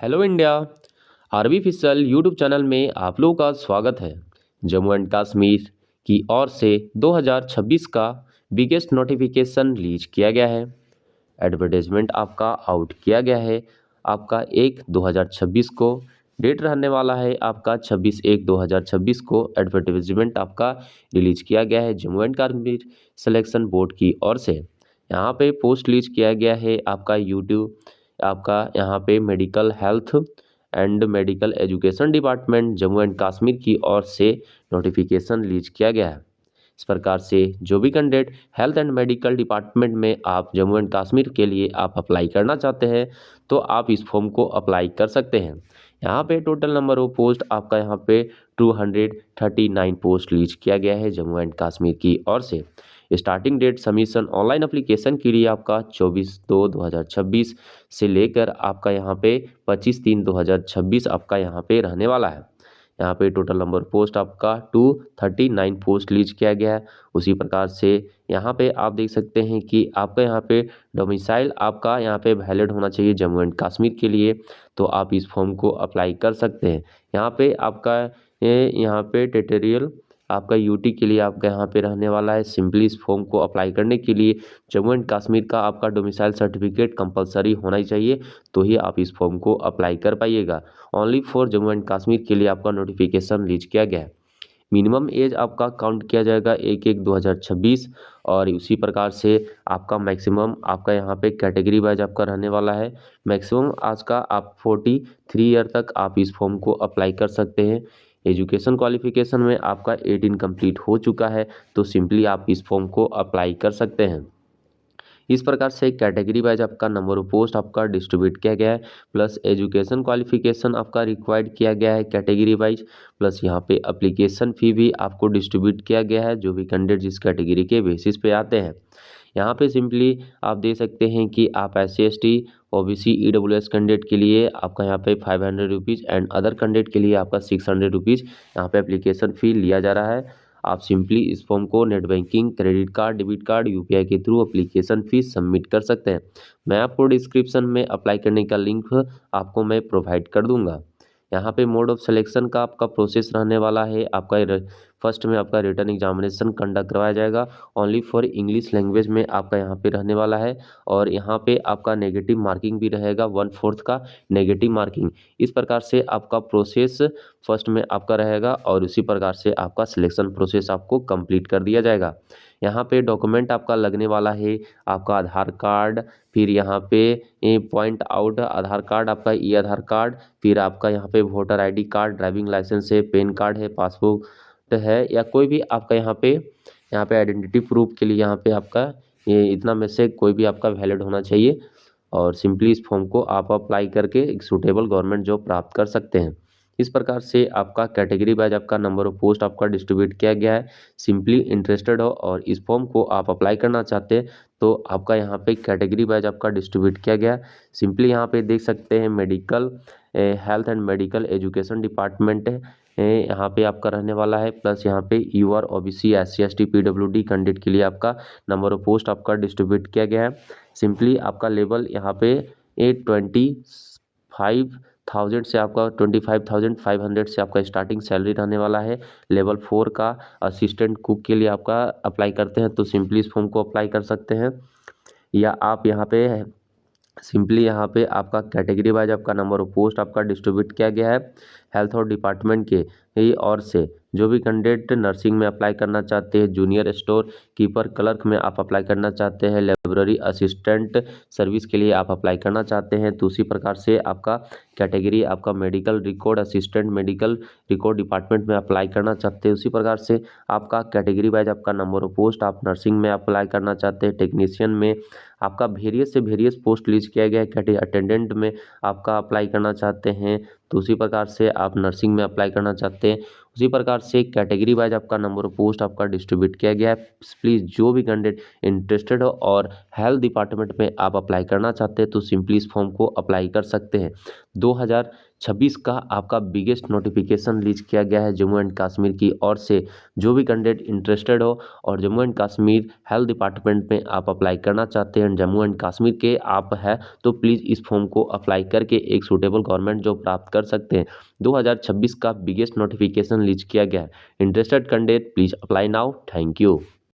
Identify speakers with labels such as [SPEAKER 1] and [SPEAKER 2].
[SPEAKER 1] Hello India. RB official YouTube channel में आप लोगों का स्वागत है। जम्मू एंड कश्मीर की ओर से 2026 का बिगेस्ट नोटिफिकेशन रिलीज किया गया है। एडवर्टाइजमेंट आपका आउट किया गया है। आपका 1/2026 को डेट रहने वाला है। आपका 26/1/2026 को एडवर्टाइजमेंट आपका रिलीज किया गया है Jammu and Kashmir selection board की ओर से। यहाँ पे पोस्ट रिलीज किया गया है आपका यूट्यूब आपका यहाँ पे medical health and medical education department Jammu and Kashmir की ओर से नोटिफिकेशन रिलीज किया गया है। इस प्रकार से जो भी candidate health and medical department में आप जम्मू एंड कश्मीर के लिए आप अप्लाई करना चाहते हैं तो आप इस फॉर्म को अप्लाई कर सकते हैं। यहाँ पे टोटल नंबर ऑफ पोस्ट आपका यहाँ पे 239 पोस्ट रिलीज किया गया है जम्मू एंड कश्मीर की ओर से। Starting date submission online application के लिए आपका 24/2/2026 से लेकर आपका यहाँ पे 25/3/2026 आपका यहाँ पे रहने वाला है। यहाँ पे टोटल नंबर पोस्ट आपका 239 पोस्ट रिलीज किया गया है। उसी प्रकार से यहाँ पे आप देख सकते हैं कि आपका यहाँ पे डोमिसाइल आपका यहाँ पे वैलिड होना चाहिए जम्मू एंड कश्मीर के लिए, तो आप इस फॉर्म को अप्लाई कर सकते हैं। यहाँ पे आपका यहाँ पे टेरिटोरियल आपका यूटी के लिए आपका यहाँ पे रहने वाला है। सिंपली इस फॉर्म को अप्लाई करने के लिए जम्मू एंड कश्मीर का आपका डोमिसाइल सर्टिफिकेट कंपलसरी होना ही चाहिए, तो ही आप इस फॉर्म को अप्लाई कर पाइएगा। Only for Jammu and Kashmir के लिए आपका नोटिफिकेशन रिलीज किया गया है। मिनिमम एज आपका काउंट किया जाएगा 1/1/2026 और उसी प्रकार से आपका मैक्सिमम आपका यहाँ पे कैटेगरी वाइज आपका रहने वाला है। मैक्सिमम आज का आप 43 ईयर तक आप इस फॉर्म को अप्लाई कर सकते हैं। एजुकेशन क्वालिफिकेशन में आपका 18 कंप्लीट हो चुका है, तो सिंपली आप इस फॉर्म को अप्लाई कर सकते हैं। इस प्रकार से कैटेगरी वाइज आपका नंबर ऑफ पोस्ट आपका डिस्ट्रीब्यूट किया गया है, प्लस एजुकेशन क्वालिफिकेशन आपका रिक्वायर्ड किया गया है कैटेगरी वाइज, प्लस यहाँ पे एप्लीकेशन फ़ी भी आपको डिस्ट्रीब्यूट किया गया है जो भी कैंडिडेट जिस कैटेगरी के बेसिस पे आते हैं। यहाँ पे सिंपली आप दे सकते हैं कि आप SC ST OBC EWS candidate के लिए आपका यहाँ पे 500 रुपीज़ एंड अदर कैंडिडेट के लिए आपका 600 रुपीज़ यहाँ पे एप्लीकेशन फ़ी लिया जा रहा है। आप सिंपली इस फॉर्म को net banking, credit card, debit card, UPI के थ्रू एप्लीकेशन फ़ीस सबमिट कर सकते हैं। मैं आपको डिस्क्रिप्शन में अप्लाई करने का लिंक आपको मैं प्रोवाइड कर दूंगा। यहाँ पे मोड ऑफ सिलेक्शन का आपका प्रोसेस रहने वाला है। आपका फर्स्ट में आपका रिटन एग्जामिनेशन कंडक्ट करवाया जाएगा। ओनली फॉर इंग्लिश लैंग्वेज में आपका यहाँ पे रहने वाला है और यहाँ पे आपका नेगेटिव मार्किंग भी रहेगा, 1/4 का नेगेटिव मार्किंग। इस प्रकार से आपका प्रोसेस फर्स्ट में आपका रहेगा और उसी प्रकार से आपका सिलेक्शन प्रोसेस आपको कंप्लीट कर दिया जाएगा। यहाँ पे डॉक्यूमेंट आपका लगने वाला है आपका आधार कार्ड, फिर यहाँ पे पॉइंट आउट आधार कार्ड आपका ई आधार कार्ड, फिर आपका यहाँ पे voter ID card, driving licence है, पैन कार्ड है, पासपोर्ट है या कोई भी आपका यहाँ पे आइडेंटिटी प्रूफ के लिए यहाँ पे आपका ये इतना में से कोई भी आपका वैलिड होना चाहिए। और सिंपली इस फॉर्म को आप अप्लाई करके एक सूटेबल गवर्नमेंट जॉब प्राप्त कर सकते हैं। इस प्रकार से आपका कैटेगरी वाइज आपका नंबर ऑफ पोस्ट आपका डिस्ट्रीब्यूट किया गया है। सिंपली इंटरेस्टेड हो और इस फॉर्म को आप अप्लाई करना चाहते हैं तो आपका यहाँ पे कैटेगरी वाइज आपका डिस्ट्रीब्यूट किया गया है। सिंपली यहाँ पे देख सकते हैं medical health and medical education department है, यहाँ पे आपका रहने वाला है। प्लस यहाँ पे UR OBC SC ST PWD candidate के लिए आपका नंबर ऑफ पोस्ट आपका डिस्ट्रीब्यूट किया गया है। सिंपली आपका लेवल यहाँ पे 25,000 से आपका 25,500 से आपका स्टार्टिंग सैलरी रहने वाला है। लेवल 4 का असिस्टेंट कुक के लिए आपका अप्लाई करते हैं तो सिंपली इस फॉर्म को अप्लाई कर सकते हैं, या आप यहाँ पे सिंपली यहाँ पे आपका कैटेगरी वाइज आपका नंबर ऑफ पोस्ट आपका डिस्ट्रीब्यूट किया गया है हेल्थ और डिपार्टमेंट के ही और से। जो भी कैंडिडेट नर्सिंग में अप्लाई करना चाहते हैं, जूनियर स्टोर कीपर क्लर्क में आप अप्लाई करना चाहते हैं, लाइब्रेरी असिस्टेंट सर्विस के लिए आप अप्लाई करना चाहते हैं, तो उसी प्रकार से आपका कैटेगरी आपका medical record assistant medical record department में अप्लाई करना चाहते हैं, उसी प्रकार से आपका कैटेगरी वाइज आपका नंबर ऑफ पोस्ट आप नर्सिंग में अप्लाई करना चाहते हैं, टेक्नीशियन में आपका वेरियस से वेरियस पोस्ट रिलीज किया गया है, अटेंडेंट में आपका अप्लाई करना चाहते हैं तो उसी प्रकार से आप नर्सिंग में अप्लाई करना चाहते हैं, उसी प्रकार से कैटेगरी वाइज आपका नंबर ऑफ पोस्ट आपका डिस्ट्रीब्यूट किया गया है। प्लीज़ जो भी कैंडिडेट इंटरेस्टेड हो और हेल्थ डिपार्टमेंट में आप अप्लाई करना चाहते हैं तो सिंपली इस फॉर्म को अप्लाई कर सकते हैं। 2026 का आपका बिगेस्ट नोटिफिकेशन रिलीज किया गया है जम्मू एंड कश्मीर की ओर से। जो भी कैंडिडेट इंटरेस्टेड हो और Jammu and Kashmir health department में आप अप्लाई करना चाहते हैं, जम्मू एंड कश्मीर के आप हैं, तो प्लीज़ इस फॉर्म को अप्लाई करके एक सूटेबल गवर्नमेंट जॉब प्राप्त कर सकते हैं। 2026 का बिगेस्ट नोटिफिकेशन रिलीज किया गया है। Interested candidate please apply now. Thank you.